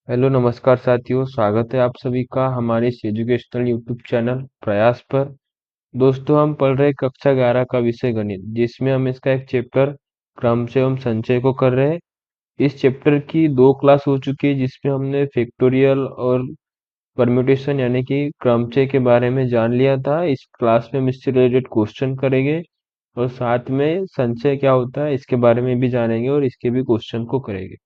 Hello नमस्कार साथियों, स्वागत है आप सभी का हमारे इस एजुकेशनल यूट्यूब चैनल प्रयास पर। दोस्तों, हम पढ़ रहे कक्षा 11 का विषय गणित, जिसमें हम इसका एक चैप्टर क्रमशः एवं संचय को कर रहे हैं। इस चैप्टर की दो क्लास हो चुकी है, जिसमें हमने फैक्टोरियल और परम्यूटेशन यानी कि क्रमचय के बारे में जान लिया था। इस क्लास में हम इससे रिलेटेड क्वेश्चन करेंगे और साथ में संचय क्या होता है इसके बारे में भी जानेंगे और इसके भी क्वेश्चन को करेंगे।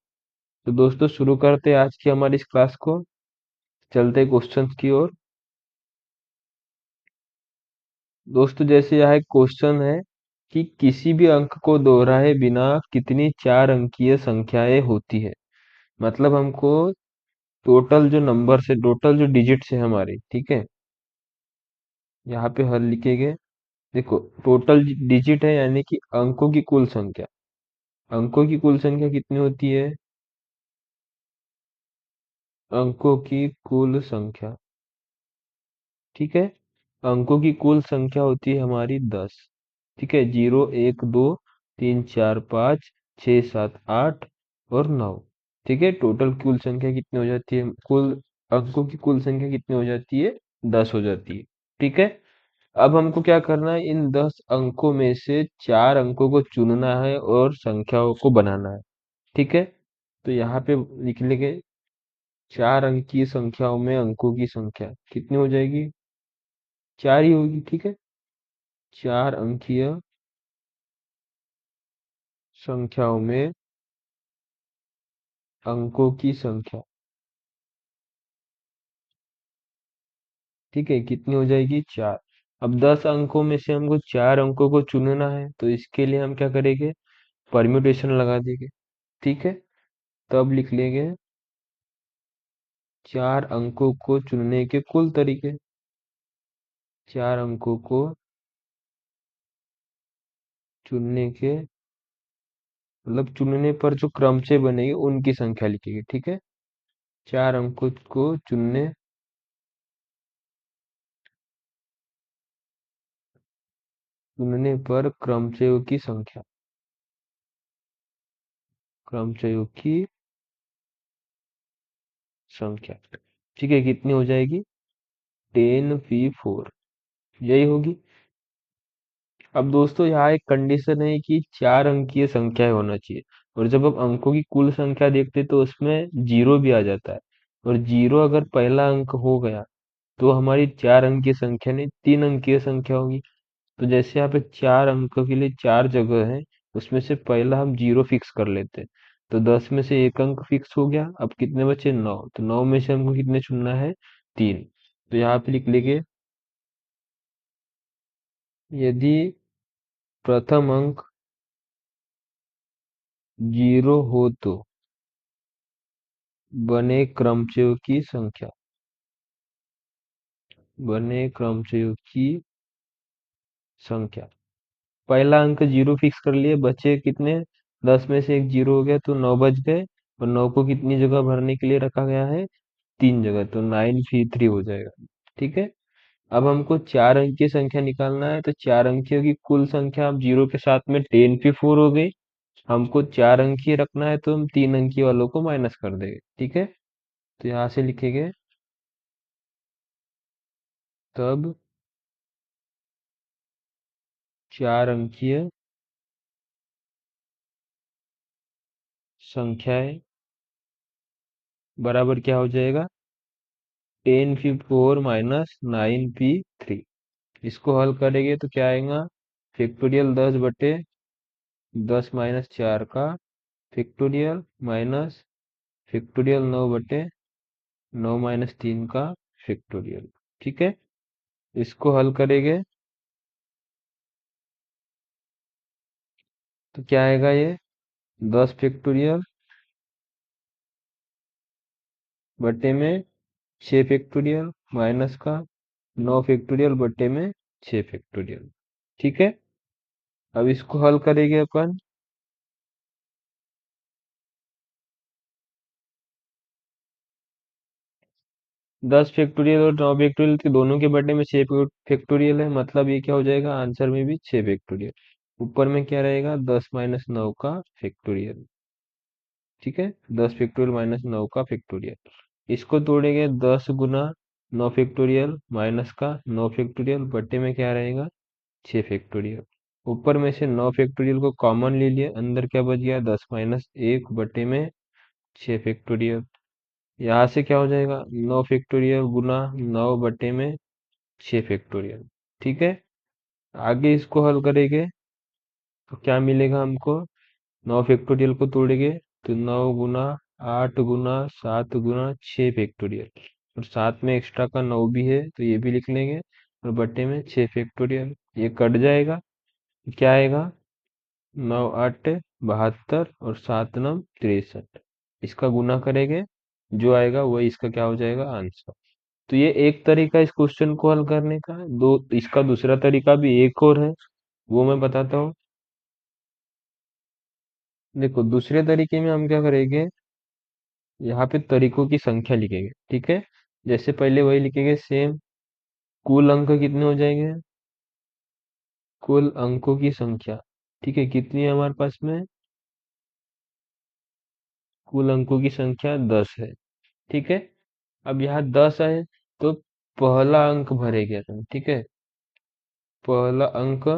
तो दोस्तों, शुरू करते हैं आज की हमारी इस क्लास को। चलते क्वेश्चंस की ओर। दोस्तों, जैसे यह एक क्वेश्चन है कि किसी भी अंक को दोहराए बिना कितनी चार अंकीय संख्याएं होती है। मतलब हमको टोटल जो नंबर से टोटल जो डिजिट्स है हमारे, ठीक है, यहाँ पे हल लिखेंगे। देखो, टोटल डिजिट है यानी कि अंकों की कुल संख्या। अंकों की कुल संख्या कितनी होती है? अंकों की कुल संख्या, ठीक है। अंकों की कुल संख्या होती है हमारी 10। ठीक है, 0 1 2 3 4 5 6 7 8 और 9। ठीक है, टोटल कुल संख्या कितनी हो जाती है? कुल अंकों की कुल संख्या कितनी हो जाती है? 10 हो जाती है। ठीक है। अब हमको क्या करना है? इन 10 अंकों में से चार अंकों को चुनना है और संख्याओं को बनाना है। ठीक है, तो यहाँ पे लिख लेंगे। चार अंकीय संख्याओं में अंकों की संख्या कितनी हो जाएगी? चार ही होगी। ठीक है, चार अंकीय संख्याओं में अंकों की संख्या, ठीक है, कितनी हो जाएगी? चार। अब 10 अंकों में से हमको चार अंकों को चुनना है, तो इसके लिए हम क्या करेंगे? परम्यूटेशन लगा देंगे। ठीक है, तब लिख लेंगे चार अंकों को चुनने के कुल तरीके। चार अंकों को चुनने के मतलब चुनने पर जो क्रम से बनेगी उनकी संख्या लिखेंगे। ठीक है, चार अंकों को चुनने पर क्रमचयों की संख्या, क्रमचयों की संख्या, ठीक है, कितनी हो जाएगी? 10p4, यही होगी। अब दोस्तों, यहाँ एक कंडीशन है कि चार अंकीय संख्या होना चाहिए, और जब हम अंकों की कुल संख्या देखते हैं तो उसमें जीरो भी आ जाता है। और जीरो अगर पहला अंक हो गया तो हमारी चार अंकीय संख्या नहीं, तीन अंकीय संख्या होगी। तो जैसे यहाँ पे चार अंकों के लिए चार जगह है, उसमें से पहला हम जीरो फिक्स कर लेते हैं। तो 10 में से एक अंक फिक्स हो गया। अब कितने बचे? 9। तो 9 में से हमको कितने चुनना है? तीन। तो यहाँ पे लिख लेंगे, यदि प्रथम अंक जीरो हो तो बने क्रमचयों की संख्या, बने क्रमचयों की संख्या। पहला अंक जीरो फिक्स कर लिए, बचे कितने? 10 में से एक जीरो हो गया तो 9 बच गए। और 9 को कितनी जगह भरने के लिए रखा गया है? तीन जगह, तो 9p3 हो जाएगा। ठीक है। अब हमको चार अंक की संख्या निकालना है, तो चार अंकियों की कुल संख्या अब जीरो के साथ में 10p4 हो गई। हमको चार अंकीय रखना है तो हम तीन अंकीय वालों को माइनस कर देंगे। ठीक है, तो यहाँ से लिखेंगे, तब चार अंकीय संख्याएं बराबर क्या हो जाएगा? 10p4 minus 9p3। इसको हल करेंगे तो क्या आएगा? फैक्टोरियल 10 माइनस 4 का फैक्टोरियल माइनस फैक्टोरियल 9/9 माइनस 3 का फैक्टोरियल। ठीक है, इसको हल करेंगे तो क्या आएगा? ये 10 फैक्टोरियल बटे में 6 फैक्टोरियल माइनस का 9 फैक्टोरियल बटे में 6 फैक्टोरियल। ठीक है, अब इसको हल करेंगे अपन। 10 फैक्टोरियल और 9 फैक्टोरियल के दोनों के बटे में 6 फैक्टोरियल है, मतलब ये क्या हो जाएगा? आंसर में भी 6 फैक्टोरियल। ऊपर में क्या रहेगा? 10 माइनस 9 का फैक्टोरियल। ठीक है, 10 फैक्टोरियल माइनस 9 का फैक्टोरियल। इसको तोड़ेंगे, 10 गुना 9 फैक्टोरियल माइनस का 9 फैक्टोरियल बट्टे में क्या रहेगा, 6 फैक्टोरियल। ऊपर में से 9 फैक्टोरियल को कॉमन ले लिए, अंदर क्या बच गया, 10 - 1 बट्टे में 6 फैक्टोरियल। यहाँ से क्या हो जाएगा, 9 फैक्टोरियल गुना 9 बट्टे में 6 फैक्टोरियल। ठीक है, आगे इसको हल करेंगे तो क्या मिलेगा हमको, 9 फैक्टोरियल को तोड़ेंगे तो 9 गुना 8 गुना 7 गुना 6 फैक्टोरियल, और साथ में एक्स्ट्रा का 9 भी है तो ये भी लिख लेंगे, और बट्टे में 6 फैक्टोरियल। ये कट जाएगा, क्या आएगा, 9 × 8 = 72 और 7 × 9 = 63। इसका गुना करेंगे, जो आएगा वही इसका क्या हो जाएगा, आंसर। तो ये एक तरीका इस क्वेश्चन को हल करने का है। दो, इसका दूसरा तरीका भी एक और है, वो मैं बताता हूँ। देखो, दूसरे तरीके में हम क्या करेंगे, यहाँ पे तरीकों की संख्या लिखेंगे, ठीक है। जैसे पहले वही लिखेंगे सेम, कुल अंक कितने हो जाएंगे, कुल अंकों की संख्या, ठीक है, कितनी है हमारे पास में, कुल अंकों की संख्या 10 है, ठीक है। अब यहाँ 10 है तो पहला अंक भरेंगे हम, ठीक है, पहला अंक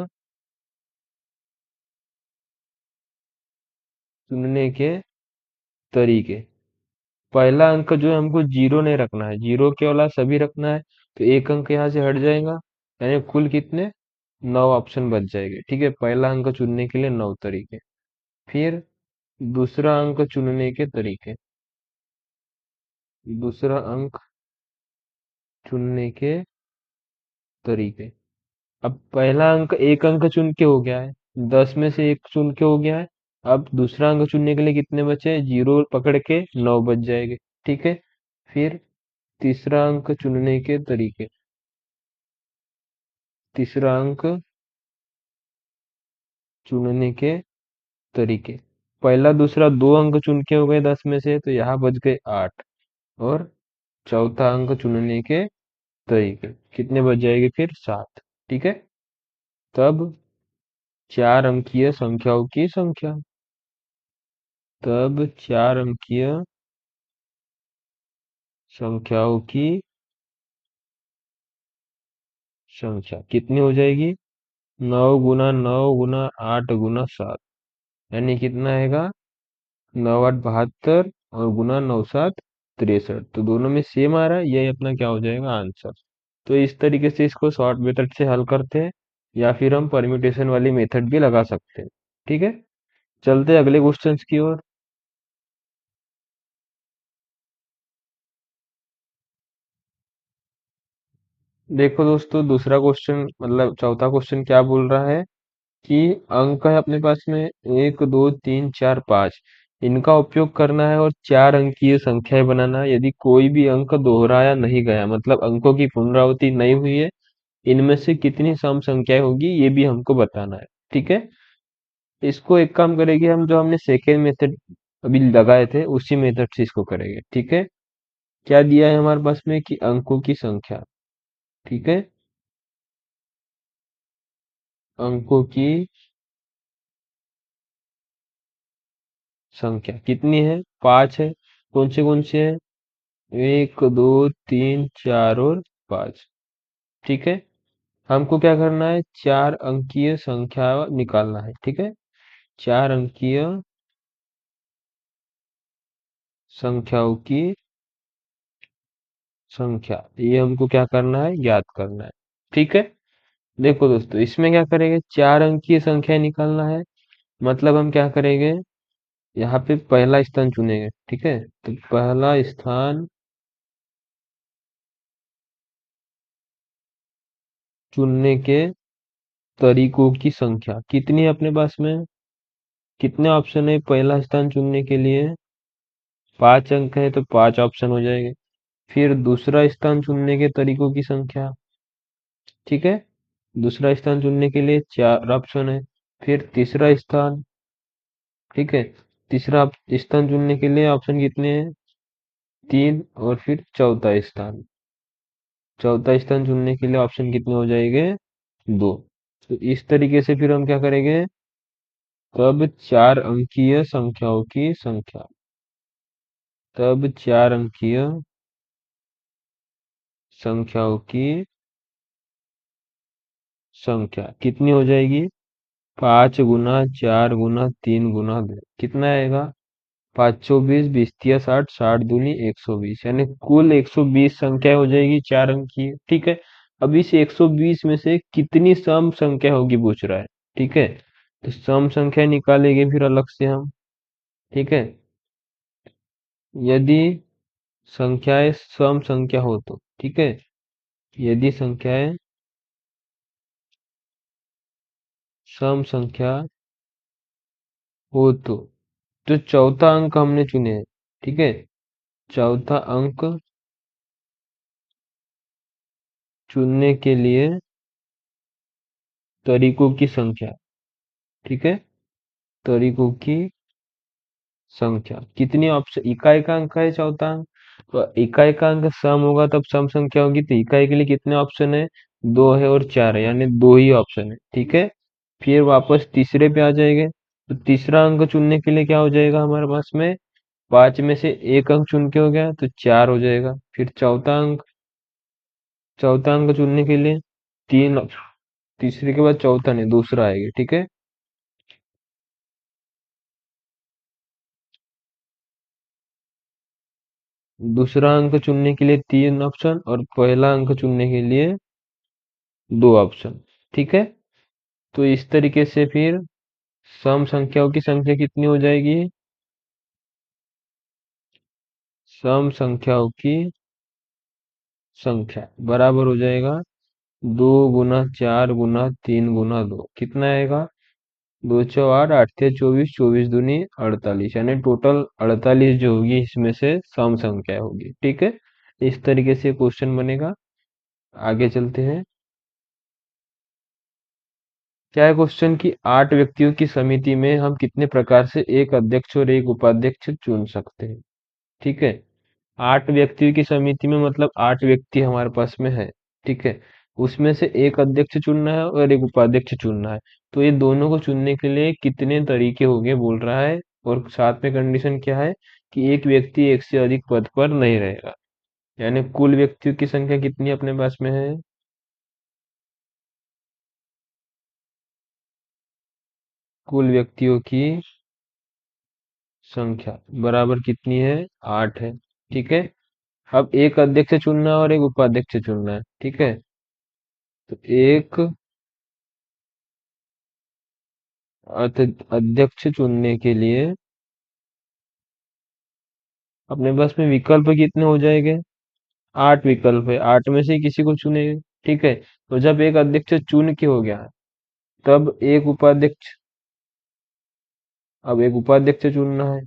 चुनने के तरीके। पहला अंक जो है हमको जीरो नहीं रखना है, जीरो के वाला सभी रखना है, तो एक अंक यहाँ से हट जाएगा, यानी कुल कितने, 9 ऑप्शन बच जाएंगे, ठीक है। पहला अंक चुनने के लिए 9 तरीके। फिर दूसरा अंक चुनने के तरीके, दूसरा अंक चुनने के तरीके। अब पहला अंक, एक अंक चुन के हो गया है, 10 में से एक चुन के हो गया है। अब दूसरा अंक चुनने के लिए कितने बचे, जीरो पकड़ के 9 बच जाएंगे, ठीक है। फिर तीसरा अंक चुनने के तरीके, तीसरा अंक चुनने के तरीके, पहला दूसरा 2 अंक चुन के हो गए 10 में से, तो यहाँ बच गए 8। और चौथा अंक चुनने के तरीके कितने बच जाएंगे, फिर 7, ठीक है। तब 4 अंकीय संख्याओं की संख्या, तब 4 अंकीय संख्याओं की संख्या कितनी हो जाएगी, 9 × 9 × 8 × 7, यानी कितना आएगा, 9 × 8 = 72 और गुना 9 × 7 = 63। तो दोनों में सेम आ रहा है, यही अपना क्या हो जाएगा, आंसर। तो इस तरीके से इसको शॉर्ट मेथड से हल करते हैं, या फिर हम परम्यूटेशन वाली मेथड भी लगा सकते हैं, ठीक है। चलते हैं अगले क्वेश्चंस की ओर। देखो दोस्तों, दूसरा क्वेश्चन मतलब चौथा क्वेश्चन क्या बोल रहा है कि अंक है अपने पास में 1 2 3 4 5, इनका उपयोग करना है और 4 अंकीय संख्याएं बनाना है। यदि कोई भी अंक दोहराया नहीं गया, मतलब अंकों की पुनरावृत्ति नहीं हुई है, इनमें से कितनी सम संख्याएं होगी ये भी हमको बताना है, ठीक है। इसको एक काम करेंगे हम, जो हमने सेकेंड मेथड अभी लगाए थे उसी मेथड से इसको करेंगे, ठीक है। क्या दिया है हमारे पास में कि अंकों की संख्या, ठीक है, अंकों की संख्या कितनी है, 5 है। कौन से है, 1 2 3 4 और 5, ठीक है। हमको क्या करना है, 4 अंकीय संख्या निकालना है, ठीक है। 4 अंकीय संख्याओं की संख्या, ये हमको क्या करना है, ज्ञात करना है, ठीक है। देखो दोस्तों, इसमें क्या करेंगे, 4 अंकीय संख्या निकालना है, मतलब हम क्या करेंगे, यहाँ पे पहला स्थान चुनेंगे, ठीक है। तो पहला स्थान चुनने के तरीकों की संख्या कितनी है अपने पास में, कितने ऑप्शन है पहला स्थान चुनने के लिए, 5 अंक है तो 5 ऑप्शन हो जाएंगे। फिर दूसरा स्थान चुनने के तरीकों की संख्या, ठीक है, दूसरा स्थान चुनने के लिए 4 ऑप्शन है। फिर तीसरा स्थान, ठीक है, तीसरा स्थान चुनने के लिए ऑप्शन कितने हैं, 3। और फिर चौथा स्थान चुनने के लिए ऑप्शन कितने हो जाएंगे, 2। तो इस तरीके से फिर हम क्या करेंगे, तब 4 अंकीय संख्याओं की संख्या, तब 4 अंकीय संख्याओं की संख्या कितनी हो जाएगी? 5 गुना 4 गुना 3 गुना 2 कितना आएगा? 5 चौबीस, 20 तिया 60, 60 दूनी 120, यानी कुल 120 संख्या हो जाएगी 4 अंकीय। ठीक है। अब इस 120 में से कितनी सम संख्या होगी पूछ रहा है। ठीक है। तो सम संख्या निकालेंगे फिर अलग से हम। ठीक है। यदि संख्याएं सम संख्या हो तो, ठीक है, यदि संख्याएं सम संख्या हो तो चौथा अंक हमने चुने हैं। ठीक है। चौथा अंक चुनने के लिए तरीकों की संख्या। ठीक है। तरीकों की संख्या कितनी ऑप्शन, इकाई का अंक है चौथा अंक, तो इकाई का अंक सम होगा तब सम संख्या होगी, तो इकाई के लिए कितने ऑप्शन है? 2 है और 4 है, यानी दो ही ऑप्शन है। ठीक है। फिर वापस तीसरे पे आ जाएंगे, तो तीसरा अंक चुनने के लिए क्या हो जाएगा हमारे पास में? 5 में से एक अंक चुन के हो गया तो 4 हो जाएगा। फिर चौथा अंक चुनने के लिए तीन, तीसरे के बाद चौथा नहीं दूसरा आएगा। ठीक है। दूसरा अंक चुनने के लिए 3 ऑप्शन और पहला अंक चुनने के लिए 2 ऑप्शन। ठीक है। तो इस तरीके से फिर सम संख्याओं की संख्या कितनी हो जाएगी? सम संख्याओं की संख्या बराबर हो जाएगा 2 गुना 4 गुना 3 गुना 2 कितना आएगा? 2 चौ 8, 8 तिया 24, 24 दूनी 48, यानी टोटल 48 जो होगी इसमें से सम संख्या होगी। ठीक है। इस तरीके से क्वेश्चन बनेगा। आगे चलते हैं। क्या है क्वेश्चन की 8 व्यक्तियों की समिति में हम कितने प्रकार से एक अध्यक्ष और एक उपाध्यक्ष चुन सकते हैं? ठीक है। 8 व्यक्तियों की समिति में मतलब 8 व्यक्ति हमारे पास में है। ठीक है। उसमें से एक अध्यक्ष चुनना है और एक उपाध्यक्ष चुनना है। तो ये दोनों को चुनने के लिए कितने तरीके होंगे बोल रहा है, और साथ में कंडीशन क्या है कि एक व्यक्ति एक से अधिक पद पर नहीं रहेगा। यानी कुल व्यक्तियों की संख्या कितनी अपने पास में है? कुल व्यक्तियों की संख्या बराबर कितनी है? 8 है। ठीक है। अब एक अध्यक्ष चुनना है और एक उपाध्यक्ष चुनना है। ठीक है। तो एक अध्यक्ष चुनने के लिए अपने पास में विकल्प कितने हो जाएंगे? 8 विकल्प है, 8 में से किसी को चुनेंगे। ठीक है। तो जब एक अध्यक्ष चुन के हो गया तब एक उपाध्यक्ष, अब एक उपाध्यक्ष चुनना है।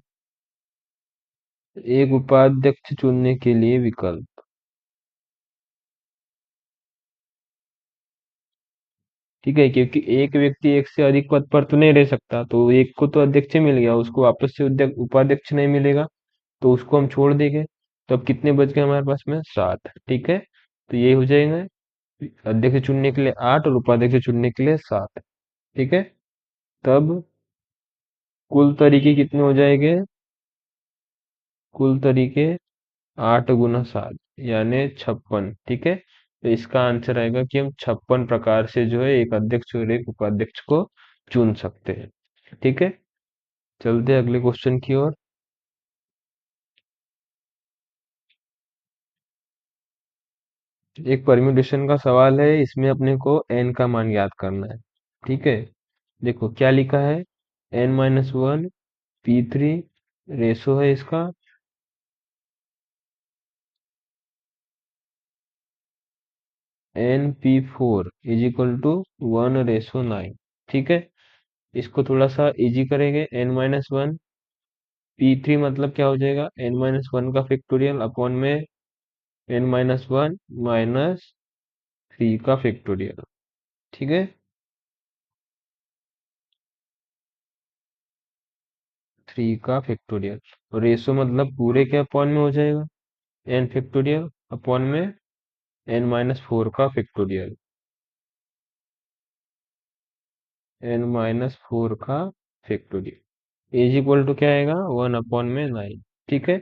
एक उपाध्यक्ष चुनने के लिए विकल्प, ठीक है, क्योंकि एक व्यक्ति एक से अधिक पद पर तो नहीं रह सकता, तो एक को तो अध्यक्ष मिल गया, उसको वापस से उपाध्यक्ष नहीं मिलेगा, तो उसको हम छोड़ देंगे। तो अब कितने बच गए हमारे पास में? 7। ठीक है। तो ये हो जाएगा अध्यक्ष चुनने के लिए 8 और उपाध्यक्ष चुनने के लिए 7। ठीक है। तब कुल तरीके कितने हो जाएंगे? कुल तरीके 8 गुना 7 यानी 56। ठीक है। तो इसका आंसर आएगा कि हम 56 प्रकार से जो है एक अध्यक्ष और एक उपाध्यक्ष को चुन सकते हैं। ठीक है। चलते हैं अगले क्वेश्चन की ओर। एक परम्यूटेशन का सवाल है, इसमें अपने को n का मान याद करना है। ठीक है। देखो क्या लिखा है, n-1 p3 रेशो है इसका np4 इज इक्वल टू 1:9। ठीक है। इसको थोड़ा सा इजी करेंगे, n-1 p3 मतलब क्या हो जाएगा, n-1 का फैक्टोरियल अपॉन में n-1 माइनस 3 का फैक्टोरियल। ठीक है। 3 का फैक्टोरियल, और रेशो मतलब पूरे के अपॉन में हो जाएगा n फैक्टोरियल अपॉन में n-4 का फैक्टोरियल, n-4 का फैक्टोरियल इज इक्वल टू क्या आएगा, 1/9। ठीक है।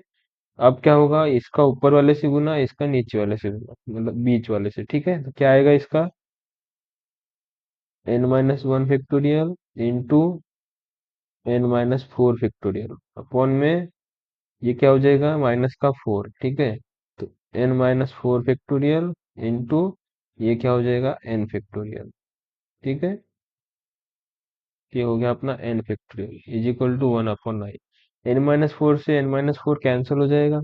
अब क्या होगा, इसका ऊपर वाले से गुना, इसका नीचे वाले से गुना, मतलब बीच वाले से। ठीक है, तो क्या आएगा इसका, n-1 factorial into n-4 factorial upon में, ये क्या हो जाएगा, माइनस का 4। ठीक है, तो n-4 फैक्टोरियल इंटू, ये क्या हो जाएगा, n फैक्टोरियल। ठीक है, ये हो गया अपना n factorial is equal to 1/9। n-4 से n-4 कैंसिल हो जाएगा,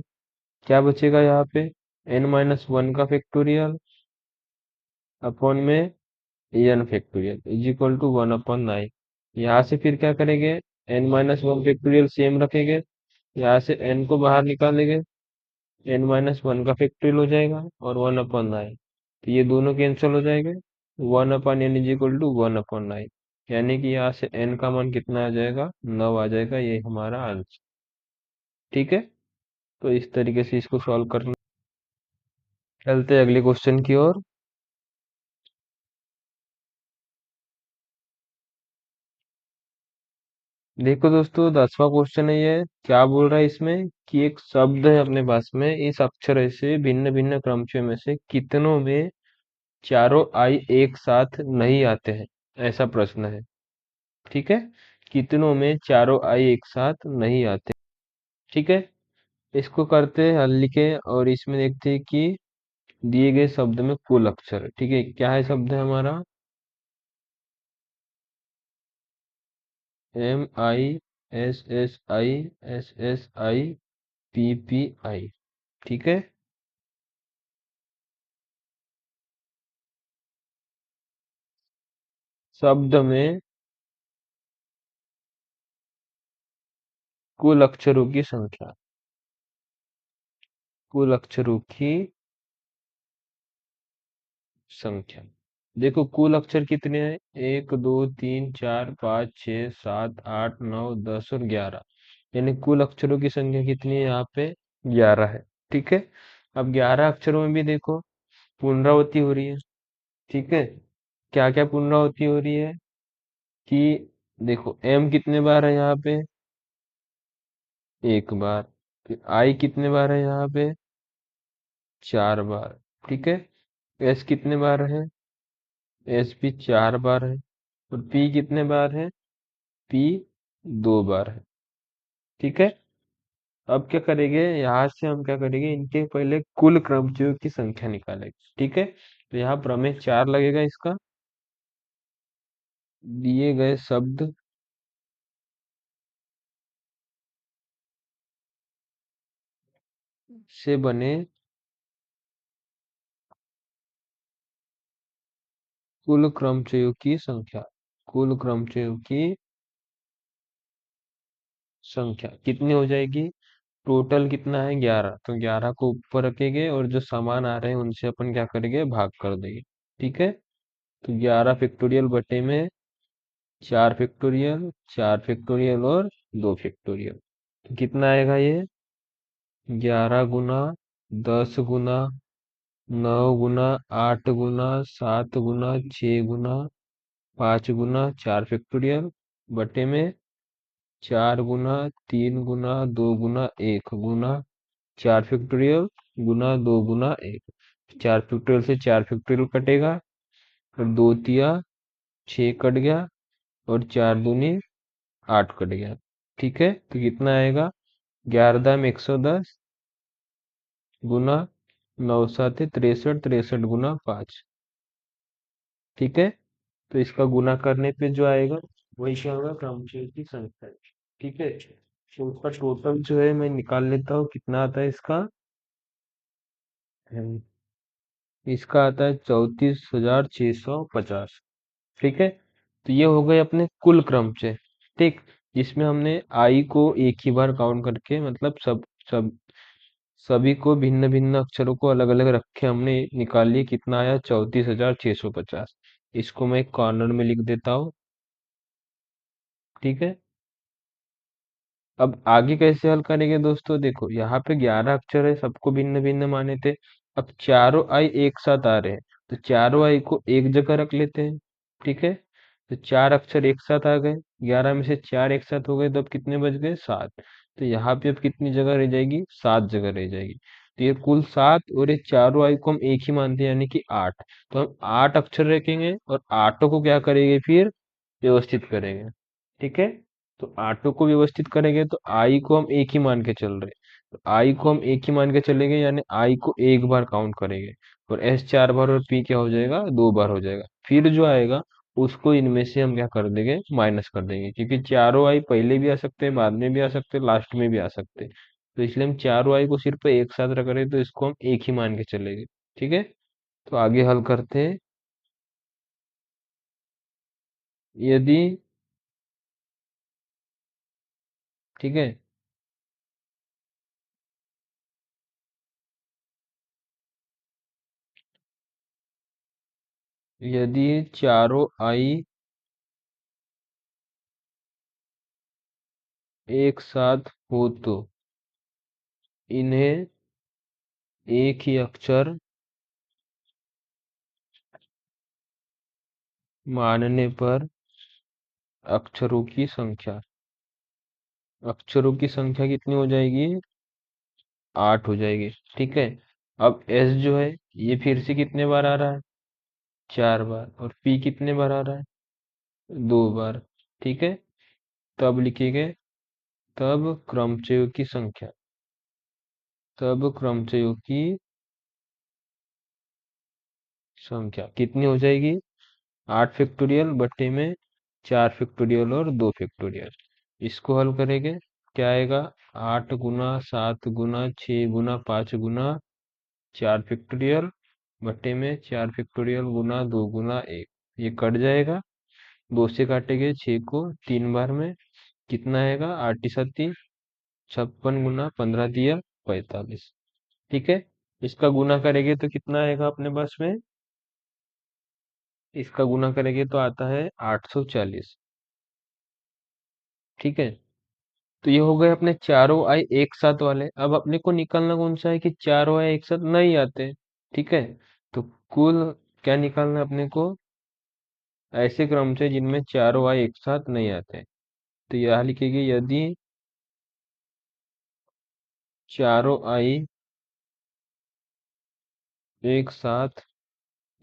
क्या बचेगा यहाँ पे, n-1 का फैक्टोरियल अपॉन में n factorial is equal to 1/9। यहाँ से फिर क्या करेंगे, n-1 फैक्टोरियल सेम रखेंगे, यहाँ से n को बाहर निकालेंगे, n-1 का फैक्टोरियल हो जाएगा और 1/9, तो ये दोनों कैंसिल हो जाएंगे, 1/n इज इक्वल टू 1/9। यानी कि यहाँ से n का मान कितना आ जाएगा, 9 आ जाएगा, ये हमारा आंसर। ठीक है, तो इस तरीके से इसको सॉल्व करना। चलते हैं अगले क्वेश्चन की ओर। देखो दोस्तों, 10वां क्वेश्चन है ये। क्या बोल रहा है इसमें कि एक शब्द है अपने पास में, इस अक्षर से भिन्न भिन्न क्रमचयों में से कितनों में चारों आई एक साथ नहीं आते हैं, ऐसा प्रश्न है। ठीक है, कितनों में चारों आई एक साथ नहीं आते। ठीक है, इसको करते हैं हल लिखे, और इसमें देखते हैं कि दिए गए शब्द में कुल अक्षर। ठीक है, क्या है शब्द है हमारा, MISSISSIPPI। ठीक है, शब्द में कुल अक्षरों की संख्या, कुल अक्षरों की संख्या। देखो कुल अक्षर कितने हैं, 1 2 3 4 5 6 7 8 9 10 और 11। यानी कुल अक्षरों की संख्या कितनी है यहाँ पे, 11 है। ठीक है, अब 11 अक्षरों में भी देखो पुनरावृत्ति हो रही है। ठीक है, क्या क्या पुनरावृत्ति हो रही है कि, देखो एम कितने बार है यहाँ पे, एक बार। फिर आई कितने बार है यहाँ पे, 4 बार। ठीक है, एस कितने बार है, एस भी 4 बार है। और पी कितने बार है, पी 2 बार है। ठीक है, अब क्या करेंगे, यहाँ से हम क्या करेंगे, इनके पहले कुल क्रमचयों की संख्या निकालेंगे। ठीक है, तो यहाँ प्रमेय 4 लगेगा इसका, दिए गए शब्द से बने कुल क्रमचयों की संख्या, कुल क्रमचयों की संख्या कितनी हो जाएगी, टोटल कितना है, 11, तो 11 को ऊपर रखेंगे और जो समान आ रहे हैं उनसे अपन क्या करेंगे, भाग कर देंगे। ठीक है, तो 11 फैक्टोरियल बटे में 4 फैक्टोरियल, 4 फैक्टोरियल और 2 फैक्टोरियल, तो कितना आएगा ये, 11 गुना 10 गुना 9 गुना 8 गुना 7 गुना 6 गुना 5 गुना 4 फैक्टोरियल बटे में 4 गुना 3 गुना 2 गुना 1 गुना 4 फैक्टोरियल गुना 2 गुना 1। 4 फैक्टोरियल से 4 फैक्टोरियल कटेगा, और 2 तिया 6 कट गया, और 4 दूनी 8 कट गया। ठीक है, तो कितना आएगा, 11 दाम 110 गुना 9 7 63, 63 गुना 5। ठीक है, तो इसका गुना करने पे जो आएगा वही क्या होगा, क्रमचय की संख्या है। ठीक है, तो उसका टोटल जो है मैं निकाल लेता हूँ, कितना आता है इसका, इसका आता है 34,650। ठीक है, तो ये हो गए अपने कुल क्रमचय। ठीक, जिसमें हमने आई को एक ही बार काउंट करके, मतलब सब सभी को भिन्न भिन्न अक्षरों को अलग अलग रख के हमने निकाल लिए, कितना आया, 34,650। इसको मैं एक कॉर्नर में लिख देता हूँ। ठीक है, अब आगे कैसे हल करेंगे दोस्तों, देखो यहाँ पे 11 अक्षर है, सबको भिन्न भिन्न माने थे। अब चारों आई एक साथ आ रहे हैं, तो चारों आई को एक जगह रख लेते हैं। ठीक है, तो चार अक्षर एक साथ आ गए, 11 में से चार एक साथ हो गए, तो अब कितने बच गए? सात। तो यहाँ पे अब कितनी जगह रह जाएगी? सात जगह रह जाएगी। तो ये कुल सात, और ये चारों आयु को हम एक ही मानते हैं, यानी कि आठ। तो हम आठ अक्षर रखेंगे और आठों को क्या करेंगे फिर? व्यवस्थित करेंगे। ठीक है। तो आठों को व्यवस्थित करेंगे तो आई को हम एक ही मान के चल रहे हैं। तो आई को हम एक ही मान के चलेंगे, यानी आई को एक बार काउंट करेंगे। और एस चार बार और पी क्या हो जाएगा? दो बार हो जाएगा। फिर जो आएगा उसको इनमें से हम क्या कर देंगे? माइनस कर देंगे, क्योंकि चारों आई पहले भी आ सकते हैं, बाद में भी आ सकते हैं, लास्ट में भी आ सकते हैं। तो इसलिए हम चारों आई को सिर्फ एक साथ रख रहे हैं, तो इसको हम एक ही मान के चलेंगे। ठीक है। तो आगे हल करते हैं। यदि, ठीक है, यदि चारों आई एक साथ हो तो इन्हें एक ही अक्षर मानने पर अक्षरों की संख्या, अक्षरों की संख्या कितनी हो जाएगी? आठ हो जाएगी। ठीक है। अब एस जो है ये फिर से कितने बार आ रहा है? चार बार। और पी कितने बार आ रहा है? दो बार। ठीक है। तब लिखेंगे, तब क्रमचयों की संख्या, तब क्रमचयों की संख्या कितनी हो जाएगी? आठ फैक्टोरियल बट्टे में चार फैक्टोरियल और दो फैक्टोरियल। इसको हल करेंगे, क्या आएगा? आठ गुना सात गुना छ गुना पाँच गुना चार फैक्टोरियल बट्टे में चार फैक्टोरियल गुना दो गुना एक। ये कट जाएगा, दो से काटेंगे छह को तीन बार में, कितना आएगा? आठ सत्ती 56 गुना 15 दिया 45। ठीक है। इसका गुना करेंगे तो कितना आएगा अपने पास में? इसका गुना करेंगे तो आता है 840। ठीक है। तो ये हो गए अपने चारों आए एक साथ वाले। अब अपने को निकालना कौन सा है कि चारों आए एक साथ नहीं आते। ठीक है। तो कुल क्या निकालना है अपने को? ऐसे क्रम से जिनमें चारों आए एक साथ नहीं आते। तो यह लिखेगी, यदि चारों आई एक साथ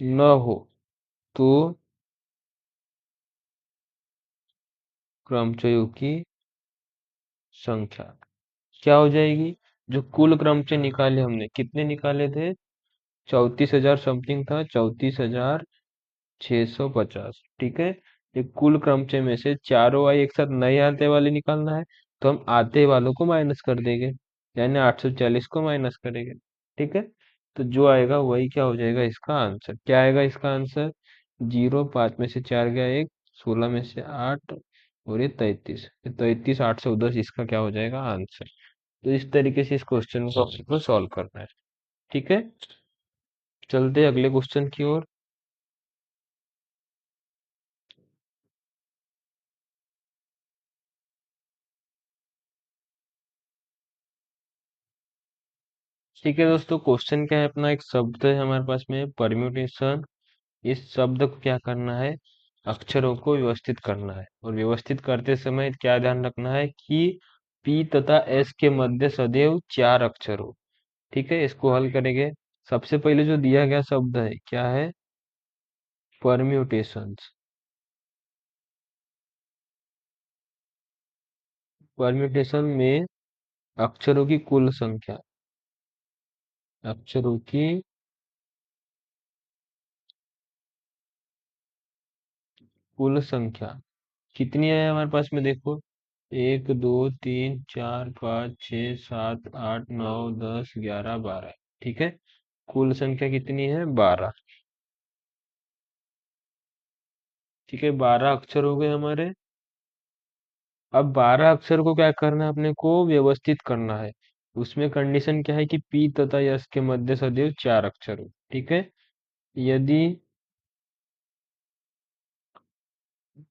न हो तो क्रमचयों की संख्या क्या हो जाएगी? जो कुल क्रमचय निकाले हमने, कितने निकाले थे? 34,000 समथिंग था, 34,650। ठीक है। ये कुल क्रमचय में से चारों आई एक साथ नए आते वाले निकालना है, तो हम आते वालों को माइनस कर देंगे, यानी 840 को माइनस करेंगे। ठीक है। तो जो आएगा वही क्या हो जाएगा? इसका आंसर क्या आएगा? इसका आंसर जीरो, पांच में से चार गया एक, 16 में से आठ, और ये 33, 33,810 इसका क्या हो जाएगा? आंसर। तो इस तरीके से इस क्वेश्चन को आपको सॉल्व करना है। ठीक है। चलते हैं अगले क्वेश्चन की ओर। ठीक है दोस्तों, क्वेश्चन क्या है अपना? एक शब्द है हमारे पास में परम्यूटेशन। इस शब्द को क्या करना है? अक्षरों को व्यवस्थित करना है। और व्यवस्थित करते समय क्या ध्यान रखना है कि पी तथा एस के मध्य सदैव चार अक्षर हो। ठीक है। इसको हल करेंगे। सबसे पहले जो दिया गया शब्द है क्या है? परम्यूटेशंस। परम्यूटेशन में अक्षरों की कुल संख्या, अक्षरों की कुल संख्या कितनी है हमारे पास में? देखो, एक दो तीन चार पाँच छः सात आठ नौ 10 11 12। ठीक है। कुल संख्या कितनी है? 12। ठीक है। 12 अक्षर हो गए हमारे। अब 12 अक्षर को क्या करना है अपने को? व्यवस्थित करना है। उसमें कंडीशन क्या है कि पी तथा यस के मध्य सदैव चार अक्षर हो। ठीक है। यदि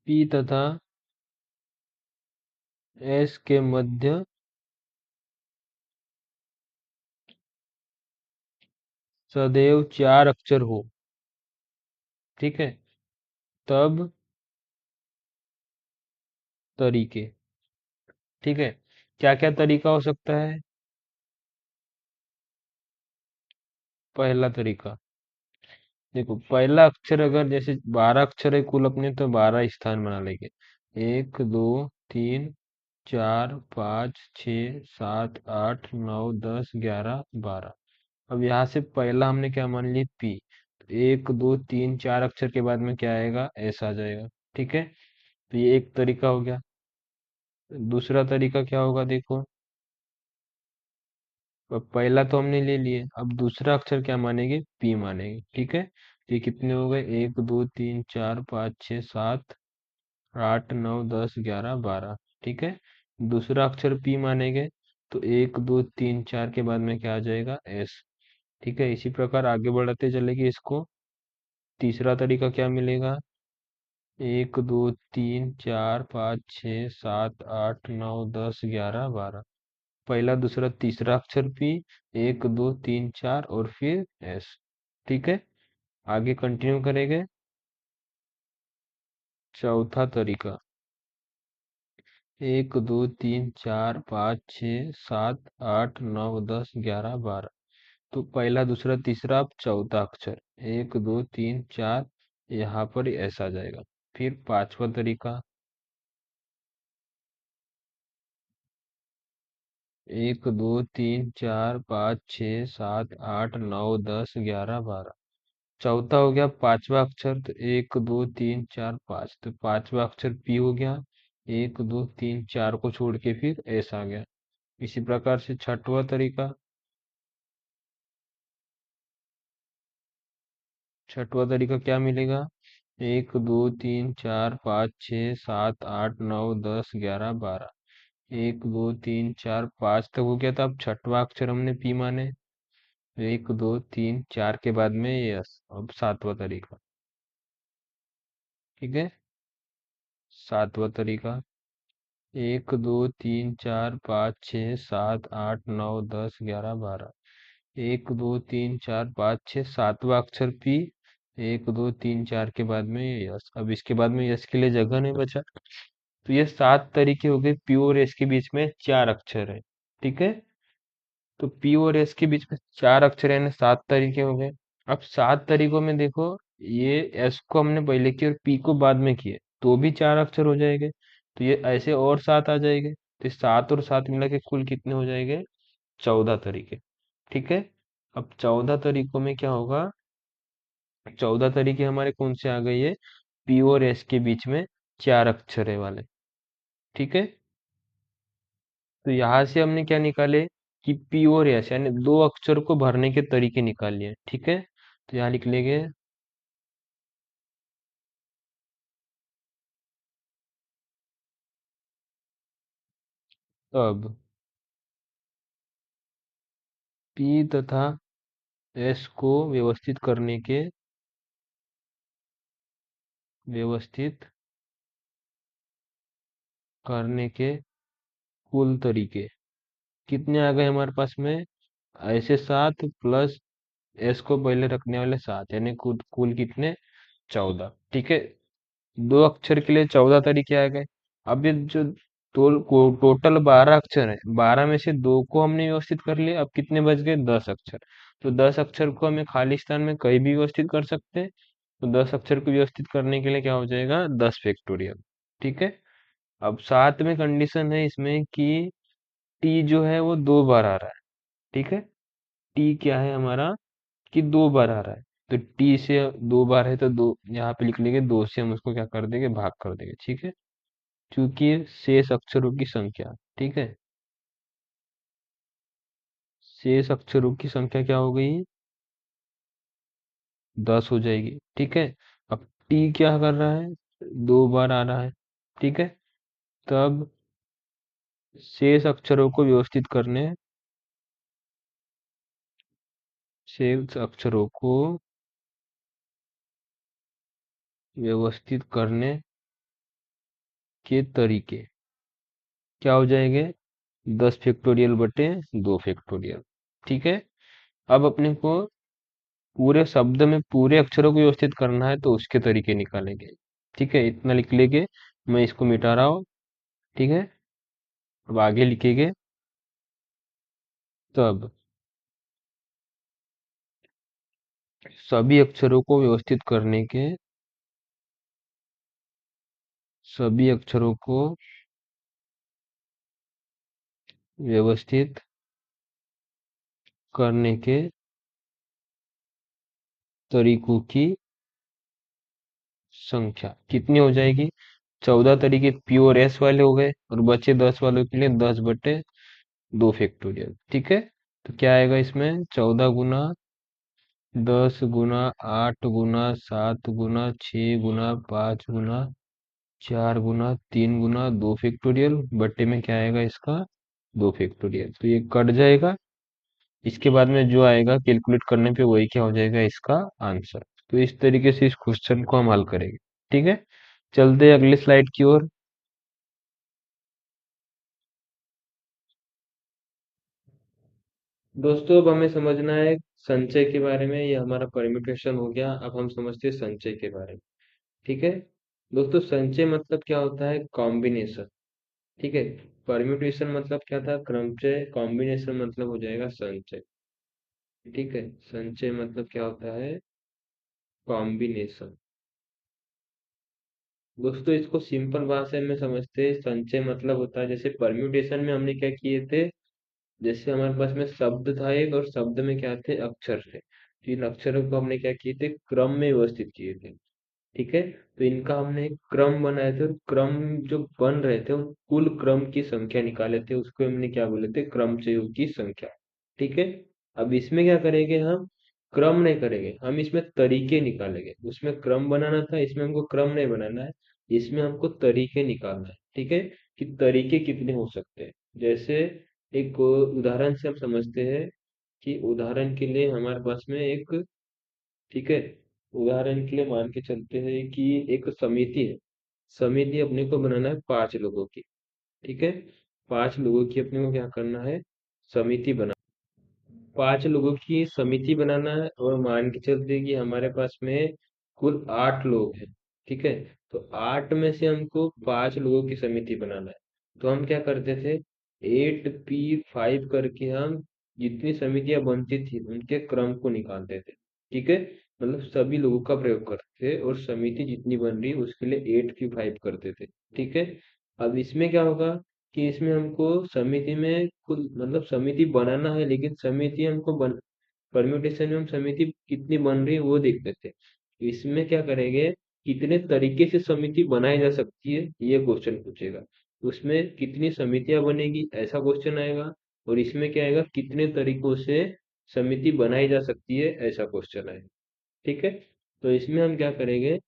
पी तथा एस के मध्य सदैव चार अक्षर हो, ठीक है, तब तरीके। ठीक है, क्या क्या तरीका हो सकता है? पहला तरीका, देखो पहला अक्षर अगर जैसे 12 अक्षर है कुल अपने, तो 12 स्थान बना लेंगे। 1 2 3 4 5 6 7 8 9 10 11 12। अब यहाँ से पहला हमने क्या मान लिया, पी। तो 1 2 3 4 अक्षर के बाद में क्या आएगा, एस आ जाएगा। ठीक है, तो ये एक तरीका हो गया। दूसरा तरीका क्या होगा, देखो। अब पहला तो हमने ले लिए, अब दूसरा अक्षर क्या मानेंगे, पी मानेंगे। ठीक है, ये कितने हो गए, 1 2 3 4 5 6 7 8 9 10 11 12। ठीक है, दूसरा अक्षर पी मानेंगे, तो 1 2 3 4 के बाद में क्या आ जाएगा, एस। ठीक है, इसी प्रकार आगे बढ़ाते चलेंगे इसको। तीसरा तरीका क्या मिलेगा, 1 2 3 4 5 6 7 8 9 10 11 12। पहला दूसरा तीसरा अक्षर पी, 1 2 3 4 और फिर एस। ठीक है, आगे कंटिन्यू करेंगे। चौथा तरीका, 1 2 3 4 5 6 7 8 9 10 11 12। तो पहला दूसरा तीसरा, अब चौथा अक्षर 1 2 3 4, यहाँ पर ऐसा जाएगा। फिर पांचवा तरीका, 1 2 3 4 5 6 7 8 9 10 11 12। चौथा हो गया पांचवा अक्षर, तो 1 2 3 4 5, तो पांचवा अक्षर पी हो गया। 1 2 3 4 को छोड़ के फिर एस आ गया। इसी प्रकार से छठवां तरीका, छठवां तरीका क्या मिलेगा, 1 2 3 4 5 6 7 8 9 10 11 12। 1 2 3 4 5 तक हो गया था, अब छठवां अक्षर हमने पी माने। 1 2 3 4 के बाद में यस। अब सातवां तरीका। ठीक है, सातवां तरीका, 1 2 3 4 5 6 7 8 9 10 11 12। 1 2 3 4 5 6, सातवां अक्षर पी। 1 2 3 4 के बाद में ये यस। अब इसके बाद में यस के लिए जगह नहीं बचा, तो ये 7 तरीके हो गए। पी और एस के बीच में 4 अक्षर है। ठीक है, तो पी और एस के बीच में 4 अक्षर है, यानी 7 तरीके हो गए। अब 7 तरीकों में देखो, ये एस को हमने पहले किया और पी को बाद में किए, तो भी 4 अक्षर हो जाएंगे। तो ये ऐसे और 7 आ जाएंगे, तो 7 और 7 मिला के कुल कितने हो जाएंगे, 14 तरीके। ठीक है, अब 14 तरीकों में क्या होगा, 14 तरीके हमारे कौन से आ गए, ये पी और एस के बीच में 4 अक्षर है वाले। ठीक है, तो यहाँ से हमने क्या निकाले कि पी और एस यानी 2 अक्षर को भरने के तरीके निकाल लिए। ठीक है, तो यहाँ लिख लेंगे, अब पी तथा एस को व्यवस्थित करने के कुल तरीके कितने आ गए हमारे पास में, ऐसे 7 प्लस एस को पहले रखने वाले 7, यानी कुल कुल कितने, 14। ठीक है, 2 अक्षर के लिए 14 तरीके आ गए। अब ये जो टोटल 12 अक्षर है, 12 में से 2 को हमने व्यवस्थित कर लिया, अब कितने बच गए, 10 अक्षर। तो 10 अक्षर को हमें खाली स्थान में कहीं भी व्यवस्थित कर सकते हैं। तो 10 अक्षर को व्यवस्थित करने के लिए क्या हो जाएगा, 10 फैक्टोरियल। ठीक है, अब साथ में कंडीशन है इसमें कि टी जो है वो 2 बार आ रहा है। ठीक है, टी क्या है हमारा, कि 2 बार आ रहा है। तो टी से 2 बार है, तो दो यहाँ पे लिख लेंगे, 2 से हम उसको क्या कर देंगे, भाग कर देंगे। ठीक है, क्योंकि शेष अक्षरों की संख्या। ठीक है, शेष अक्षरों की संख्या क्या हो गई, 10 हो जाएगी। ठीक है, अब टी क्या कर रहा है, 2 बार आ रहा है। ठीक है, तब शेष अक्षरों को व्यवस्थित करने, शेष अक्षरों को व्यवस्थित करने के तरीके क्या हो जाएंगे, 10 फैक्टोरियल बटे 2 फैक्टोरियल। ठीक है, अब अपने को पूरे शब्द में पूरे अक्षरों को व्यवस्थित करना है, तो उसके तरीके निकालेंगे। ठीक है, इतना लिख लेंगे, मैं इसको मिटा रहा हूँ। ठीक है। अब आगे लिखेंगे। तब सभी अक्षरों को व्यवस्थित करने के सभी अक्षरों को व्यवस्थित करने के तरीकों की संख्या कितनी हो जाएगी? 14 तरीके प्योर एस वाले हो गए और बचे 10 वालों के लिए 10/2 फैक्टोरियल। ठीक है। तो क्या आएगा इसमें? 14 गुना 10 गुना 8 गुना 7 गुना 6 गुना 5 गुना 4 गुना 3 गुना 2 फैक्टोरियल बट्टे में क्या आएगा इसका? 2 फैक्टोरियल। तो ये कट जाएगा। इसके बाद में जो आएगा कैलकुलेट करने पे वही क्या हो जाएगा इसका आंसर। तो इस तरीके से इस क्वेश्चन को हम हल करेंगे। ठीक है। चलते हैं अगली स्लाइड की ओर। दोस्तों अब हमें समझना है संचय के बारे में। ये हमारा परम्यूटेशन हो गया। अब हम समझते हैं संचय के बारे में। ठीक है। दोस्तों संचय मतलब क्या होता है? कॉम्बिनेशन। ठीक है। परम्यूटेशन मतलब क्या था? क्रमचय। कॉम्बिनेशन मतलब हो जाएगा संचय। ठीक है। संचय मतलब क्या होता है? कॉम्बिनेशन। दोस्तों इसको सिंपल भाषा में समझते हैं। संचय मतलब होता है, जैसे परम्यूटेशन में हमने क्या किए थे, जैसे हमारे पास में शब्द था एक, और शब्द में क्या थे? अक्षर थे। तो इन अक्षरों को हमने क्या किए थे? क्रम में व्यवस्थित किए थे। ठीक है। तो इनका हमने एक क्रम बनाए थे, और क्रम जो बन रहे थे उन कुल क्रम की संख्या निकाले थे, उसको हमने क्या बोले थे? क्रमचयों की संख्या। ठीक है। अब इसमें क्या करेंगे हम? क्रम नहीं करेंगे हम, इसमें तरीके निकालेंगे। उसमें क्रम बनाना था, इसमें हमको क्रम नहीं बनाना है। इसमें हमको तरीके निकालना है। ठीक है। कि तरीके कितने हो सकते हैं। जैसे एक उदाहरण से हम समझते हैं कि उदाहरण के लिए हमारे पास में एक, ठीक है, उदाहरण के लिए मान के चलते हैं कि एक समिति है। समिति अपने को बनाना है 5 लोगों की। ठीक है। 5 लोगों की अपने को क्या करना है? समिति बना 5 लोगों की समिति बनाना है, और मान के चलते हैं कि हमारे पास में कुल 8 लोग हैं। ठीक है। तो 8 में से हमको 5 लोगों की समिति बनाना है। तो हम क्या करते थे? 8P5 करके हम जितनी समितियां बनती थी उनके क्रम को निकालते थे। ठीक है। मतलब सभी लोगों का प्रयोग करते थे, और समिति जितनी बन रही उसके लिए 8P5 करते थे। ठीक है। अब इसमें क्या होगा कि इसमें हमको समिति में कुल, मतलब समिति बनाना है, लेकिन समिति हमको बन परम्यूटेशन में हम समिति कितनी बन रही है वो देख लेते हैं। इसमें क्या करेंगे? कितने तरीके से समिति बनाई जा सकती है ये क्वेश्चन पूछेगा। उसमें कितनी समितियां बनेगी ऐसा क्वेश्चन आएगा। और इसमें क्या आएगा? कितने तरीकों से समिति बनाई जा सकती है ऐसा क्वेश्चन आएगा। ठीक है। तो इसमें हम क्या करेंगे?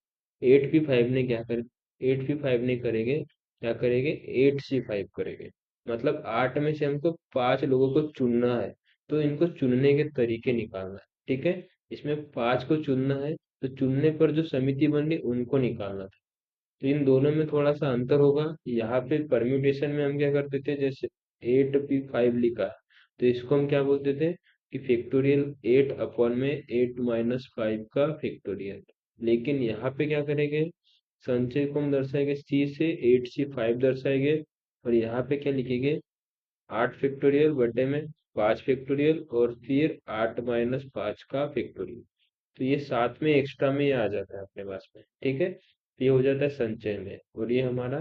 8P5 ने क्या कर 8P5 ने करेंगे, क्या करेंगे? 8C5 करेंगे। मतलब 8 में से हमको 5 लोगों को चुनना है। तो इनको चुनने के तरीके निकालना है। ठीक है। इसमें 5 को चुनना है, तो चुनने पर जो समिति बन रही उनको निकालना था। तो इन दोनों में थोड़ा सा अंतर होगा। यहाँ पे परम्यूटेशन में हम क्या करते थे, जैसे 8P5 लिखा, तो इसको हम क्या बोलते थे? कि फैक्टोरियल 8/में 8 - 5 का फैक्टोरियल। लेकिन यहाँ पे क्या करेंगे? संचय को हम दर्शाएंगे C से, 8C5 दर्शाएंगे। और यहाँ पे क्या लिखेंगे? 8 फैक्टोरियल बटे में 5 फैक्टोरियल, और फिर 8 - 5 का फैक्टोरियल। तो ये साथ में एक्स्ट्रा में ये आ जाता है अपने पास में। ठीक है। तो ये हो जाता है संचय में, और ये हमारा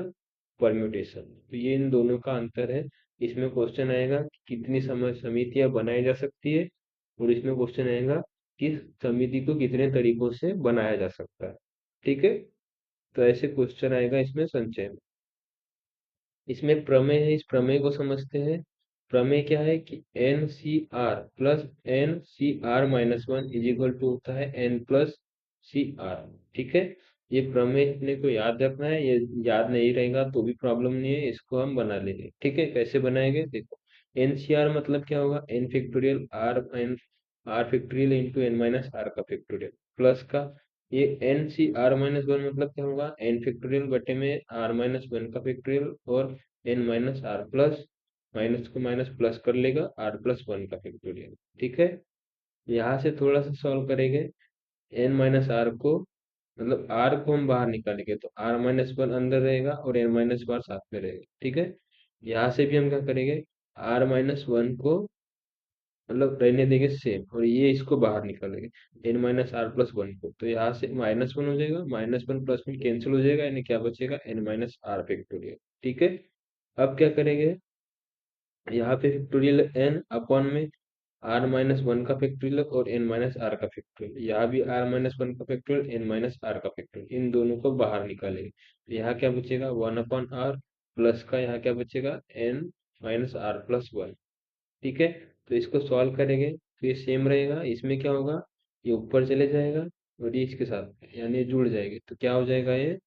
परम्यूटेशन। तो ये इन दोनों का अंतर है। इसमें क्वेश्चन आएगा कि कितनी समितियां बनाई जा सकती है, और इसमें क्वेश्चन आएगा कि समिति को कितने तरीकों से बनाया जा सकता है। ठीक है। तो ऐसे क्वेश्चन आएगा इसमें संचय में। इसमें प्रमेय है, इस प्रमेय को समझते हैं। प्रमेय क्या है कि NCR+NCR-1 इज इक्वल टू होता है N+CR। ठीक है। ये प्रमेय अपने को याद रखना है। ये याद नहीं रहेगा तो भी प्रॉब्लम नहीं है, इसको हम बना लेंगे। ठीक है। कैसे बनाएंगे देखो। NCR मतलब क्या होगा? N factorial into N - R का फैक्टोरियल, प्लस का ये NCR-1 मतलब क्या होगा? N फैक्टोरियल बटे में R-1 का फैक्टोरियल, और N - R प्लस, माइनस को माइनस प्लस कर लेगा, R+1 का फैक्टोरियल। ठीक है। यहाँ से थोड़ा सा सॉल्व करेंगे। N - R को मतलब आर को हम बाहर निकालेंगे तो आर माइनस वन अंदर रहेगा और एन माइनस बार साथ में रहेगा, ठीक है। यहाँ से भी हम क्या करेंगे, आर माइनस वन को मतलब रहने देंगे सेम, और ये इसको बाहर निकालेंगे n minus r plus one को, तो यहाँ से माइनस वन हो जाएगा, minus one plus one cancel हो जाएगा, यानी क्या बचेगा, एन माइनस आर फैक्टोरियल, ठीक है। अब क्या करेंगे, यहाँ पे फैक्टोरियल एन अपॉन में आर माइनस वन का फैक्टोरियल और एन माइनस आर का फैक्टोरियल, यहाँ भी आर माइनस वन का फैक्टोरियल एन माइनस आर का फैक्टोरियल, इन दोनों को बाहर निकालेंगे, तो यहाँ क्या बचेगा, वन अपॉन आर प्लस का यहाँ क्या बचेगा, n minus r plus one, ठीक है। तो इसको सॉल्व करेंगे तो ये सेम रहेगा, इसमें क्या होगा, ये ऊपर चले जाएगा और ये इसके साथ यानी ये जुड़ जाएंगे, तो क्या हो जाएगा, ये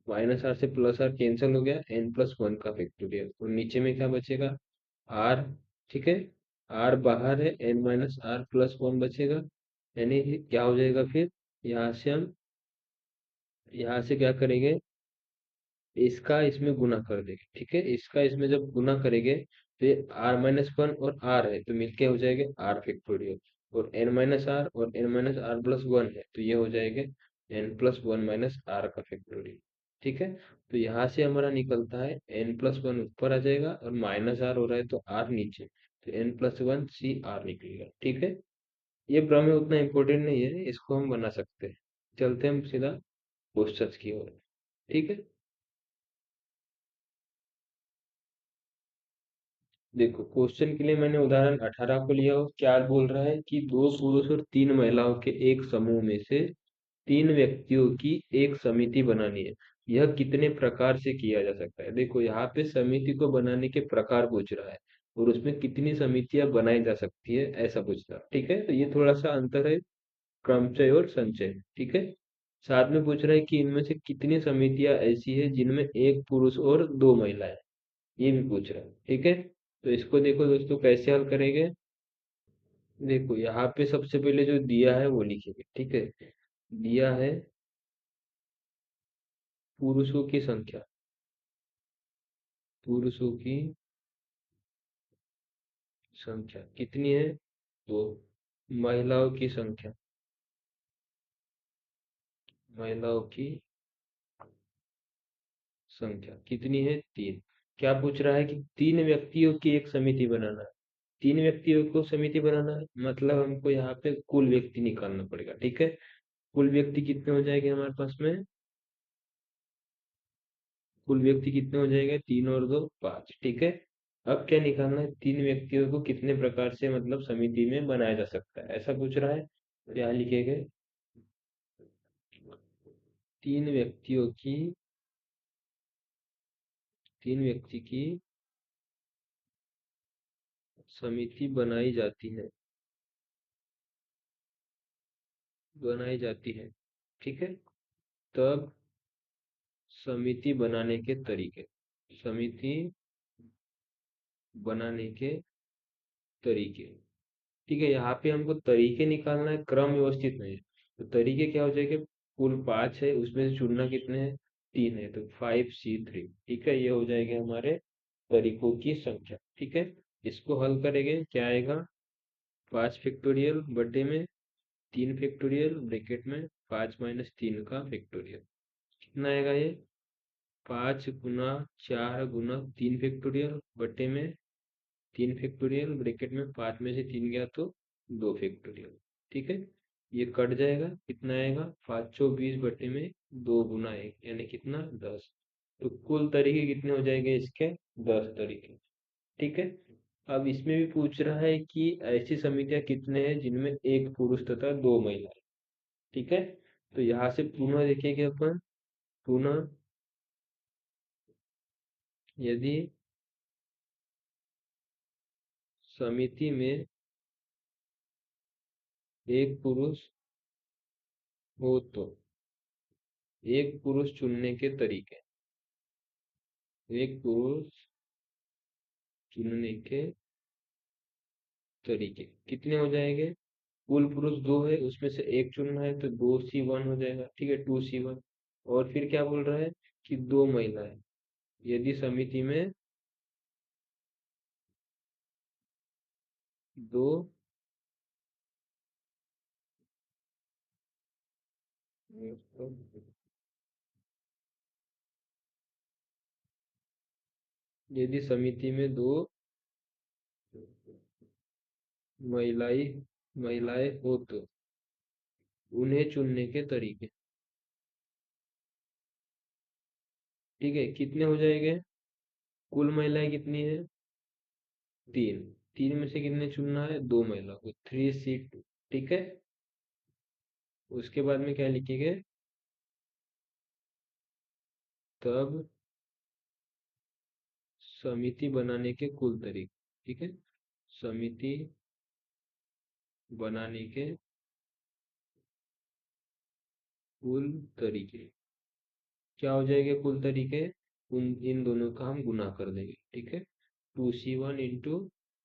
माइनस आर से प्लस आर कैंसिल हो गया, एन प्लस वन का फैक्टोरियल, और नीचे में क्या बचेगा, आर, ठीक है। आर बाहर है, n minus r plus one बचेगा, यानी कि क्या हो जाएगा फिर, यहाँ से हम यहाँ से क्या करेंगे, इसका इसमें गुना कर देंगे, ठीक है। इसका इसमें जब गुना करेंगे तो ये आर माइनस वन और आर है तो मिलके हो जाएंगे आर फैक्टोरियल, और एन माइनस आर और n minus r plus one है तो ये हो जाएंगे n plus one minus r का फैक्टोरियल, ठीक है। तो यहाँ से हमारा निकलता है एन प्लस वन ऊपर आ जाएगा और माइनस आर हो रहा है तो आर नीचे, तो n plus one C r निकलेगा, ठीक है। ये प्रमेय उतना इम्पोर्टेंट नहीं है, इसको हम बना सकते हैं। चलते हैं हम सीधा क्वेश्चन की ओर, ठीक है। देखो क्वेश्चन के लिए मैंने उदाहरण 18 को लिया हो, क्या बोल रहा है कि दो पुरुष और तीन महिलाओं के एक समूह में से तीन व्यक्तियों की एक समिति बनानी है, यह कितने प्रकार से किया जा सकता है। देखो यहाँ पे समिति को बनाने के प्रकार पूछ रहा है और उसमें कितनी समितियां बनाई जा सकती है ऐसा पूछ रहा है, ठीक है। तो ये थोड़ा सा अंतर है क्रमचय और संचय, ठीक है। साथ में पूछ रहा है कि इनमें से कितनी समितियां ऐसी है जिनमें एक पुरुष और दो महिलाएं, ये भी पूछ रहा है, ठीक है। तो इसको देखो दोस्तों कैसे हल करेंगे। देखो यहाँ पे सबसे पहले जो दिया है वो लिखेंगे, ठीक है। दिया है पुरुषों की संख्या, पुरुषों की संख्या कितनी है, तो महिलाओं की संख्या, महिलाओं की संख्या कितनी है, तीन। क्या पूछ रहा है कि तीन व्यक्तियों की एक समिति बनाना है, तीन व्यक्तियों को समिति बनाना है मतलब हमको यहाँ पे कुल व्यक्ति निकालना पड़ेगा, ठीक है। कुल व्यक्ति कितने हो जाएंगे हमारे पास में, कुल व्यक्ति कितने हो जाएंगे, तीन और दो पांच, ठीक है। अब क्या निकालना है, तीन व्यक्तियों को कितने प्रकार से मतलब समिति में बनाया जा सकता है ऐसा पूछ रहा है, तो यहाँ लिखेंगे तीन व्यक्तियों की, तीन व्यक्ति की समिति बनाई जाती है, बनाई जाती है, ठीक है। तब समिति बनाने के तरीके, समिति बनाने के तरीके, ठीक है। यहाँ पे हमको तरीके निकालना है, क्रम व्यवस्थित नहीं है, तो तरीके क्या हो जाएंगे, कुल पांच है उसमें से चुनना कितने हैं, तीन है, तो 5C3, ठीक है। ये हो जाएंगे हमारे तरीकों की संख्या, ठीक है। इसको हल करेंगे क्या आएगा, 5 फैक्टोरियल बटे में 3 फैक्टोरियल ब्रैकेट में 5 - 3 का फैक्टोरियल, कितना आएगा ये, 5 × 4 × 3 फैक्टोरियल बटे में 3 फैक्टोरियल ब्रैकेट में 5 में से 3 गया तो 2 फैक्टोरियल, ठीक है। ये कट जाएगा, कितना आएगा, 5 × 20 बटे में 2 × 1 यानी कितना, 10। तो कुल तरीके कितने हो जाएंगे इसके, 10 तरीके, ठीक है। अब इसमें भी पूछ रहा है कि ऐसी समितियां कितने हैं जिनमें एक पुरुष तथा दो महिलाएं, ठीक है। तो यहाँ से पुनः देखेंगे अपन, पुनः यदि समिति में एक पुरुष हो तो एक पुरुष चुनने के तरीके, एक पुरुष चुनने के तरीके कितने हो जाएंगे, कुल पुरुष दो है उसमें से एक चुनना है तो 2C1 हो जाएगा, ठीक है, 2C1। और फिर क्या बोल रहा है कि दो महिलाएं, यदि समिति में दो यदि समिति में दो महिलाएं महिलाएं हो तो उन्हें चुनने के तरीके। ठीक है, कितने हो जाएंगे? कुल महिलाएं कितनी है? तीन। तीन में से कितने चुनना है? दो महिला को, 3C2। ठीक है। उसके बाद में क्या लिखेंगे? तब समिति बनाने के कुल तरीके। ठीक है, समिति बनाने के कुल तरीके। क्या हो जाएंगे कुल तरीके? उन इन दोनों का हम गुना कर देंगे। ठीक है, 2C1 इंटू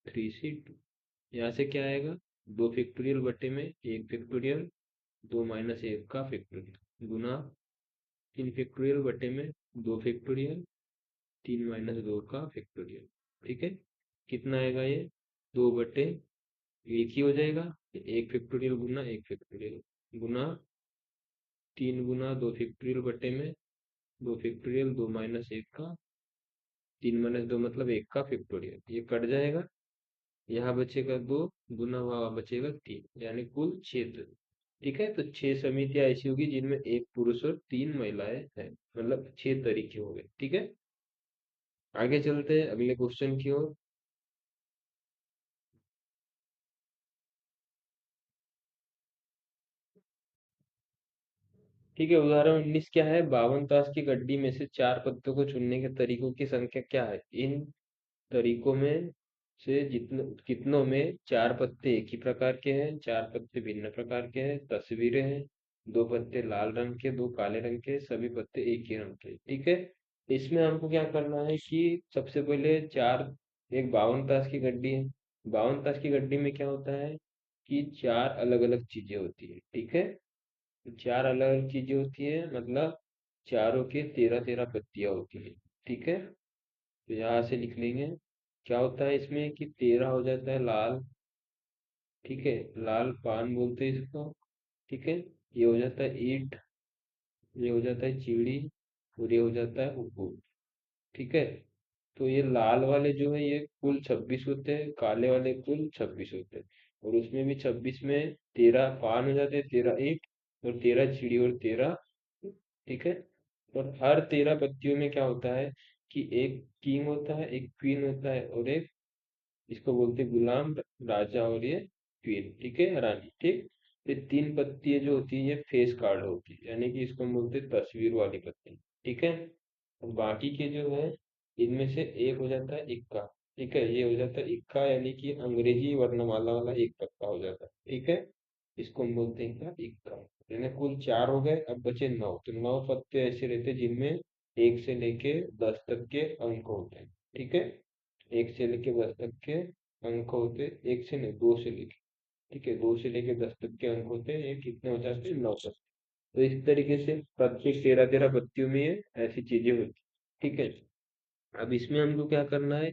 3C2। यहाँ से क्या आएगा? 2 फैक्टोरियल बटे में 1 फैक्टोरियल, 2 - 1 का फैक्टोरियल, गुना 3 फैक्टोरियल बटे में 2 फैक्टोरियल, 3 - 2 का फैक्टोरियल। ठीक है, कितना आएगा ये? 2/1 ही हो जाएगा। 1 फैक्टोरियल गुना 1 फैक्टोरियल, गुना 3 गुना 2 फैक्टोरियल बटे में 2 फैक्टोरियल, 2 - 1 का, 3 - 2 मतलब 1 का फैक्टोरियल। ये कट जाएगा, यहाँ बचेगा 2, गुना वहां बचेगा 3, यानी कुल 6। ठीक है, तो 6 समितियां ऐसी होगी जिनमें एक पुरुष और 3 महिलाएं हैं, मतलब 6 तरीके हो गए। ठीक है, आगे चलते हैं अगले क्वेश्चन की ओर। ठीक है, उदाहरण 19 क्या है? 52 ताश की गड्डी में से 4 पत्तों को चुनने के तरीकों की संख्या क्या है? इन तरीकों में से जितने कितनों में 4 पत्ते एक ही प्रकार के हैं, 4 पत्ते भिन्न प्रकार के हैं, तस्वीरें हैं, 2 पत्ते लाल रंग के, 2 काले रंग के, सभी पत्ते एक ही रंग के। ठीक है, इसमें हमको क्या करना है कि सबसे पहले चार, एक 52 ताश की गड्डी है। 52 ताश की गड्डी में क्या होता है कि 4 अलग अलग चीजें होती है। ठीक है, तो 4 अलग अलग चीजें होती है, मतलब चारों के 13 13 पत्तियां होती है। ठीक है, तो यहाँ से लिख लेंगे। क्या होता है इसमें कि 13 हो जाता है लाल। ठीक है, लाल पान बोलते हैं इसको। ठीक है, ये हो जाता है ईंट, ये हो जाता है चिड़ी, और ये हो जाता है उप्पू। ठीक है, तो ये लाल वाले जो है ये कुल 26 होते हैं, काले वाले कुल 26 होते हैं। और उसमें भी 26 में 13 पान हो जाते हैं, 13 ईंट, और 13 चिड़ी, और 13। ठीक है, और हर 13 पत्तियों में क्या होता है कि एक किंग होता है, एक क्वीन होता है, और एक, इसको बोलते हैं गुलाम राजा, और ये क्वीन। ठीक है, रानी। ठीक, ये 3 पत्ती जो होती है ये फेस कार्ड होती है, यानी कि इसको हम बोलते हैं तस्वीर वाली पत्ती। ठीक है, और बाकी के जो है इनमें से एक हो जाता है इक्का। ठीक है, ये हो जाता है इक्का, यानी कि अंग्रेजी वर्णमाला वाला एक पत्ता हो जाता है। ठीक है, इसको हम बोलते हैं क्या? इक्का। यानी कुल 4 हो गए, अब बचे 9। तो 9 पत्ते ऐसे रहते हैं जिनमें 1 से लेके 10 तक के अंक होते हैं। ठीक है, 1 से लेके 10 तक के अंक होते हैं, 1 से नहीं, 2 से लेके। ठीक है, 2 से लेके 10 तक के अंक होते हैं, ये कितने हो जाते हैं? 9 तक। तो इस तरीके से प्रत्येक 13 13 पत्तियों में ये ऐसी चीजें होती हैं। ठीक है, अब इसमें हमको क्या करना है?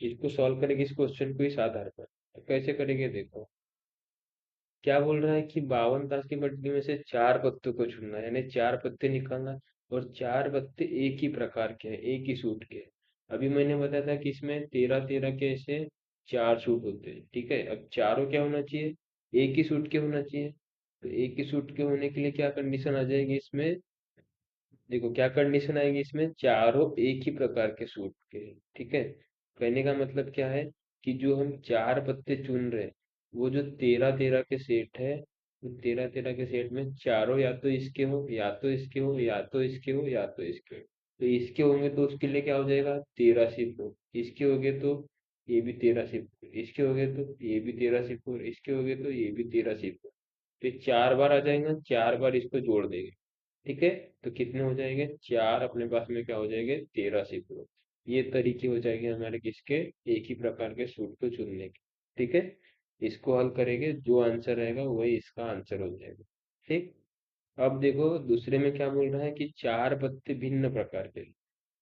इसको सॉल्व करेंगे इस क्वेश्चन को इस आधार पर। तो कैसे करेंगे देखो। क्या बोल रहा है कि 52 ताश की पट्टी में से 4 पत्तों को चुनना है, यानी 4 पत्ते निकालना है, और 4 पत्ते एक ही प्रकार के हैं, एक ही सूट के हैं। अभी मैंने बताया था कि इसमें 13 13 के ऐसे 4 सूट होते हैं। ठीक है, अब चारों क्या होना चाहिए? एक ही सूट के होना चाहिए। तो एक ही सूट के होने के लिए क्या कंडीशन आ जाएगी इसमें? देखो क्या कंडीशन आएगी इसमें, चारों एक ही प्रकार के सूट के हैं। ठीक है, कहने का मतलब क्या है कि जो हम 4 पत्ते चुन रहे हैं, वो जो 13 13 के सेट है, वो 13 13 के सेट में चारों या तो इसके हो, या तो इसके हो, या तो इसके हो, या तो इसके हो। तो इसके होंगे तो उसके लिए क्या हो जाएगा? 13 सिर्फ। इसके हो गए तो ये भी 13 सिर्फ, इसके हो गए तो ये भी 13 सिर्फ, इसके हो गए तो ये भी 13 सिर्फ। तो ये 4 बार आ जाएगा, 4 बार इसको जोड़ देंगे। ठीक है, तो कितने हो जाएंगे? 4 अपने पास में क्या हो जाएंगे? 13 सिक्के। ये तरीके हो जाएंगे हमारे किसके? एक ही प्रकार के सूट को चुनने के। ठीक है, इसको हल करेंगे, जो आंसर रहेगा वही इसका आंसर हो जाएगा। ठीक, अब देखो दूसरे में क्या बोल रहा है कि 4 पत्ते भिन्न प्रकार के।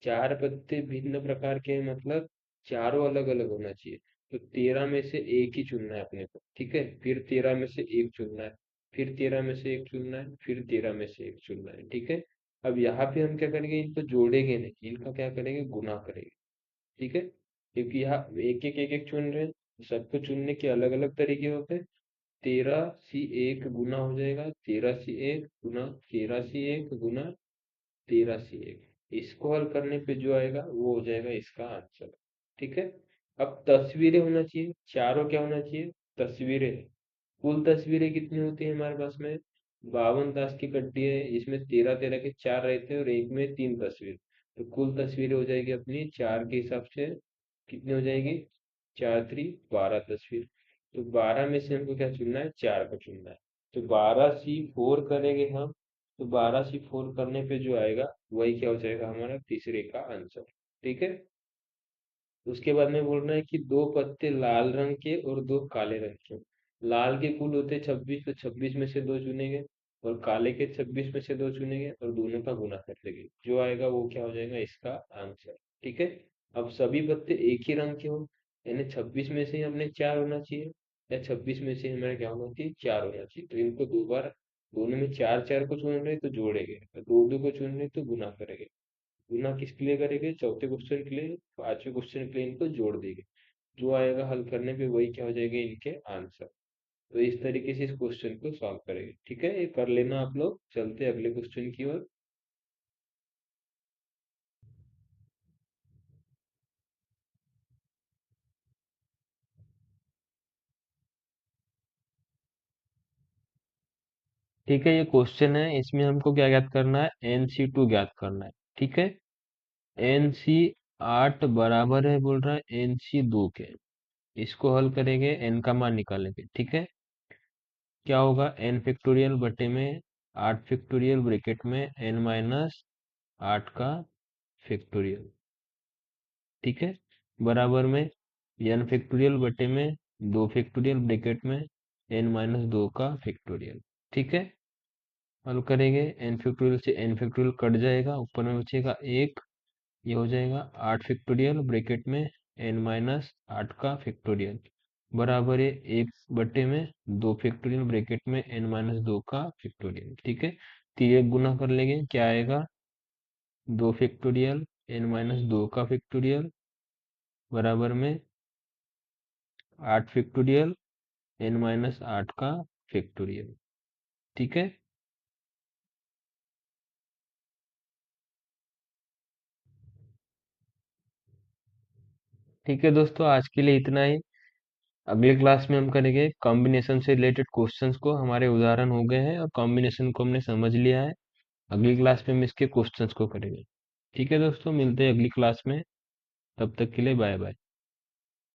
4 पत्ते भिन्न प्रकार के हैं, मतलब चारों अलग अलग होना चाहिए। तो 13 में से एक ही चुनना है अपने को। ठीक है, फिर 13 में से एक चुनना है, फिर 13 में से एक चुनना है, फिर 13 में से एक चुनना है, ठीक है। अब यहाँ पे हम क्या करेंगे, इनको जोड़ेंगे नहीं, इनका क्या करेंगे, गुना करेंगे, ठीक है। क्योंकि यहाँ एक एक चुन रहे हैं, सबको चुनने के अलग अलग तरीके होते हैं। 13 सी 1 गुना हो जाएगा 13 सी 1 गुना 13 सी 1 गुना 13 सी 1। इसको हल करने पे जो आएगा वो हो जाएगा इसका आंसर, ठीक है। अब तस्वीरें होना चाहिए, चारों क्या होना चाहिए, तस्वीरें। कुल तस्वीरें कितनी होती है हमारे पास में, 52 ताश की कट्टी है, इसमें 13 13 के चार रहते हैं और एक में 3 तस्वीर। तो कुल तस्वीरें हो जाएगी अपनी चार के हिसाब से, कितनी हो जाएगी, 4 3 12 तस्वीर। तो 12 में से हमको क्या चुनना है, 4 को चुनना है। तो 12 सी 4 करेंगे हम, तो 12 सी 4 करने पे जो आएगा वही क्या हो जाएगा, हमारा तीसरे का आंसर, ठीक है। उसके बाद में बोल रहा है कि दो पत्ते लाल रंग के और दो काले रंग के। लाल के कुल होते 26, तो 26 में से दो चुनेंगे, और काले के 26 में से दो चुनेंगे और दोनों का गुना कर देंगे, जो आएगा वो क्या हो जाएगा, इसका आंसर, ठीक है। अब सभी पत्ते एक ही रंग के हो, यानी 26 में से हमने चार होना चाहिए, या 26 में से हमारा क्या होना चाहिए, चार होना चाहिए। तो इनको दो बार, दोनों में चार चार को चुन रहे तो जोड़ेंगे, दो दो को चुन रहे तो गुना करेंगे। गुना किसके लिए करेंगे, चौथे क्वेश्चन के लिए, पांचवें क्वेश्चन के लिए इनको जोड़ देंगे। जो आएगा हल करने पे वही क्या हो जाएगा, इनके आंसर। तो इस तरीके से इस क्वेश्चन को सॉल्व करेंगे, ठीक है। ये कर लेना आप लोग, चलते हैं अगले क्वेश्चन की ओर। ठीक है, ये क्वेश्चन है, इसमें हमको क्या ज्ञात करना है, NC2 ज्ञात करना है, ठीक है। NC8 बराबर है बोल रहा है NC2 के। इसको हल करेंगे, n का मान निकालेंगे, ठीक है। क्या होगा, n फैक्टोरियल बटे में 8 फैक्टोरियल ब्रैकेट में n-8 का फैक्टोरियल, ठीक है, बराबर में n फैक्टोरियल बटे में 2 फैक्टोरियल ब्रैकेट में n-2 का फैक्टोरियल, ठीक है। हल करेंगे, n फैक्टोरियल से n फैक्टोरियल कट जाएगा, ऊपर में बचेगा एक, ये हो जाएगा 8 फैक्टोरियल ब्रैकेट में n-8 का फैक्टोरियल, बराबर है 1/में 2 फैक्टोरियल ब्रैकेट में n-2 का फैक्टोरियल, ठीक है। तो ये गुना कर लेंगे, क्या आएगा, 2 फैक्टोरियल n-2 का फैक्टोरियल बराबर में 8 फैक्टोरियल n-8 का फैक्टोरियल, ठीक है। ठीक है दोस्तों, आज के लिए इतना ही। अगले क्लास में हम करेंगे कॉम्बिनेशन से रिलेटेड क्वेश्चंस को, हमारे उदाहरण हो गए हैं और कॉम्बिनेशन को हमने समझ लिया है। अगली क्लास में हम इसके क्वेश्चंस को करेंगे, ठीक है दोस्तों, मिलते हैं अगली क्लास में। तब तक के लिए बाय बाय।